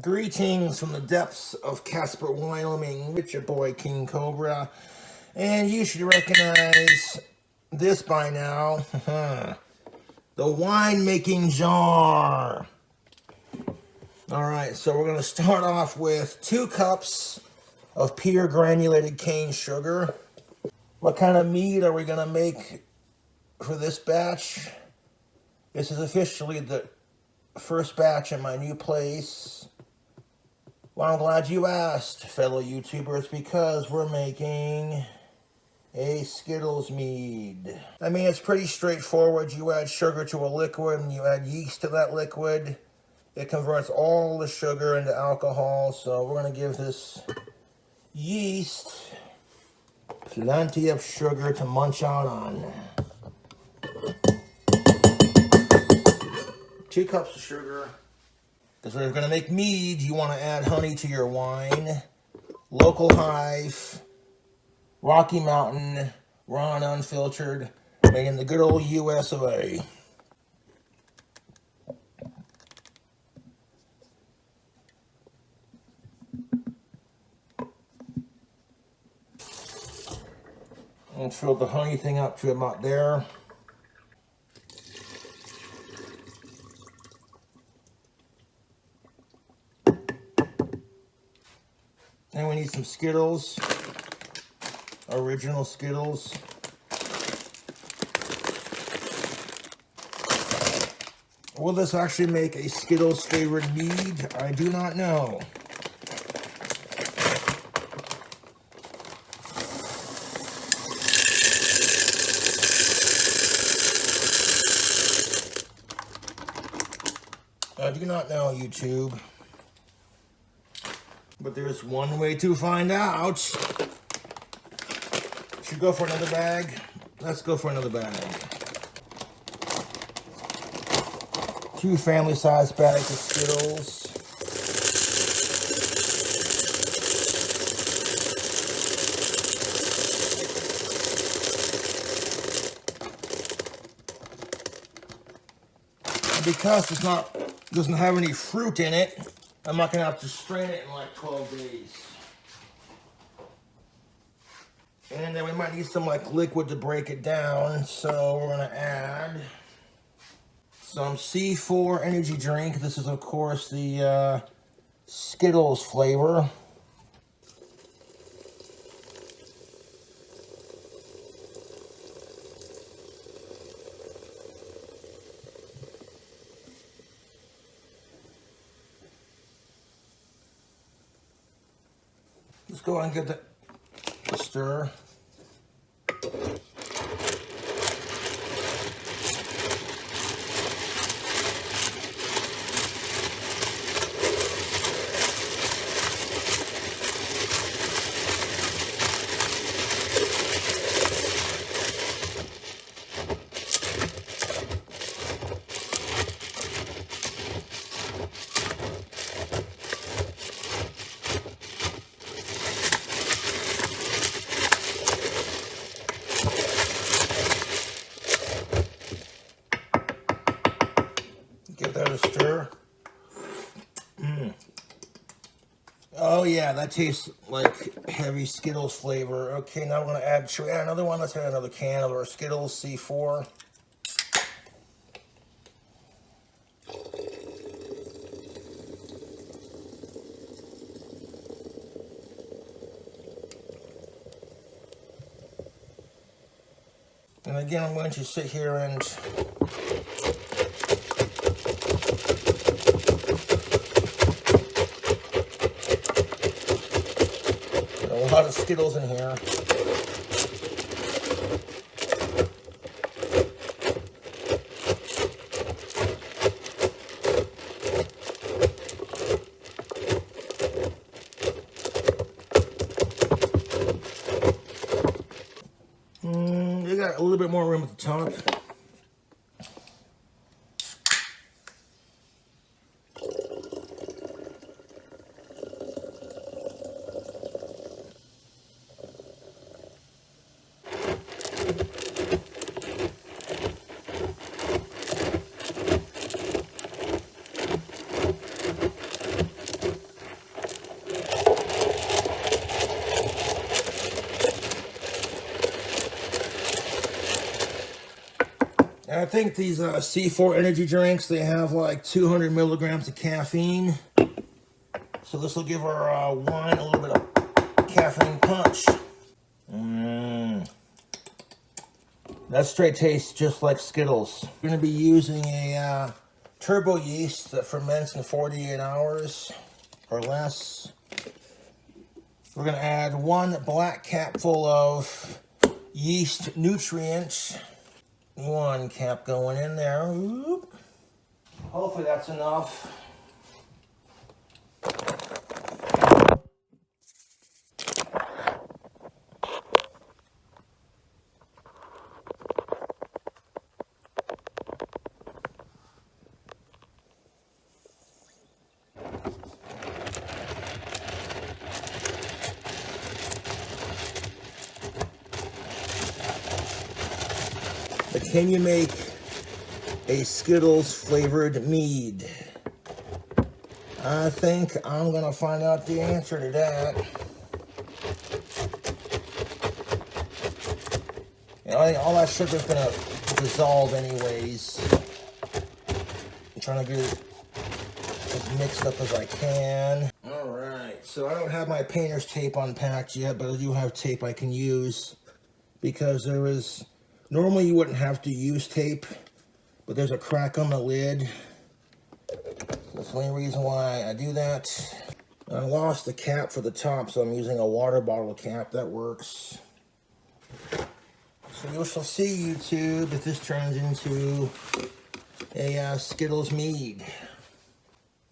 Greetings from the depths of Casper, Wyoming, with your boy King Cobra, and you should recognize this by now. The wine-making jar. Alright, so we're going to start off with 2 cups of pure granulated cane sugar. What kind of mead are we going to make for this batch? This is officially the first batch in my new place. Well, I'm glad you asked, fellow YouTubers, because we're making a Skittles Mead. I mean, it's pretty straightforward. You add sugar to a liquid, and you add yeast to that liquid. It converts all the sugar into alcohol, so we're going to give this yeast plenty of sugar to munch out on. 2 cups of sugar. Because if we're going to make mead, you want to add honey to your wine. Local hive, Rocky Mountain, raw and unfiltered, made in the good old US of A. And fill the honey thing up to about there. Then we need some Skittles, original Skittles. Will this actually make a Skittles flavored mead? I do not know. I do not know, YouTube. But there's one way to find out. Should go for another bag? Let's go for another bag. 2 family-sized bags of Skittles. And because it doesn't have any fruit in it, I'm not going to have to strain it in like 12 days. And then we might need some like liquid to break it down. So we're going to add some C4 energy drink. This is of course the Skittles flavor. Let's go ahead and get the stir. Give that a stir. Oh yeah, that tastes like heavy Skittles flavor. Okay, now we're gonna add, should we add another one? Let's add another can of our Skittles C4. And again, I'm going to sit here and a lot of Skittles in here. They got a little bit more room at the top. And I think these C4 energy drinks, they have like 200 milligrams of caffeine. So this will give our wine a little bit of caffeine punch. That straight tastes just like Skittles. We're going to be using a turbo yeast that ferments in 48 hours or less. We're going to add 1 black capful of yeast nutrients. 1 cap going in there. Oop. Hopefully that's enough. But can you make a Skittles flavored mead? I think I'm gonna find out the answer to that. You know, I think all that sugar's gonna dissolve anyways. I'm trying to get it as mixed up as I can. All right, so I don't have my painter's tape unpacked yet, but I do have tape I can use because there is, normally you wouldn't have to use tape, but there's a crack on the lid. That's the only reason why I do that. I lost the cap for the top, so I'm using a water bottle cap. That works. So you shall see, YouTube, if this turns into a Skittles Mead.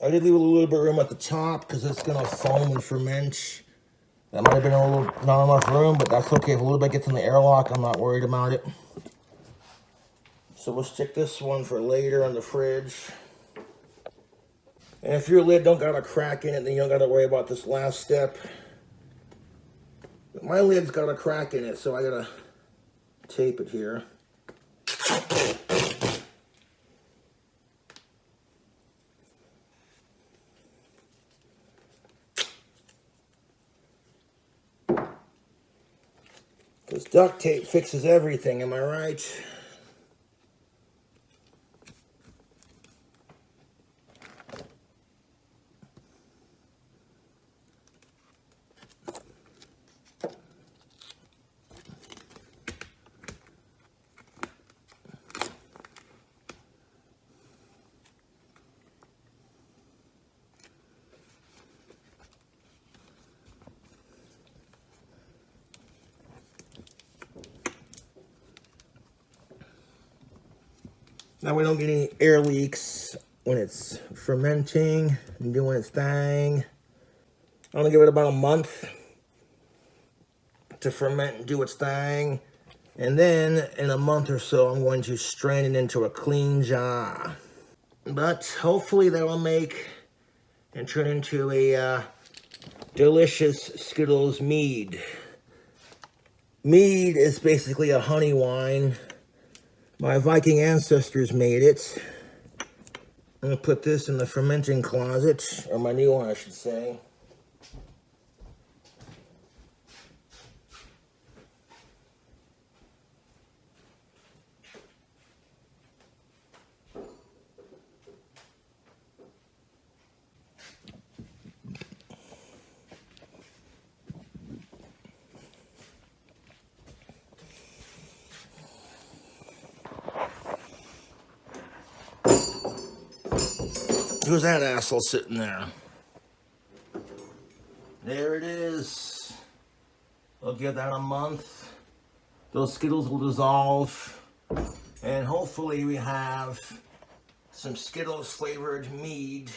I did leave a little bit of room at the top because it's going to foam and ferment. That might have been a little not enough room, but that's okay. If a little bit gets in the airlock, I'm not worried about it. So we'll stick this one for later on the fridge. And if your lid don't got a crack in it, then you don't got to worry about this last step. But my lid's got a crack in it, so I got to tape it here. Because duct tape fixes everything, am I right? Now we don't get any air leaks when it's fermenting and doing its thing. I'm gonna give it about a month to ferment and do its thing. And then in a month or so, I'm going to strain it into a clean jar. But hopefully that will make and turn into a delicious Skittles Mead. Mead is basically a honey wine. My Viking ancestors made it. I'm going to put this in the fermenting closet, or my new one, I should say. Who's that asshole sitting there? There it is. I'll give that a month. Those Skittles will dissolve. And hopefully we have some Skittles flavored mead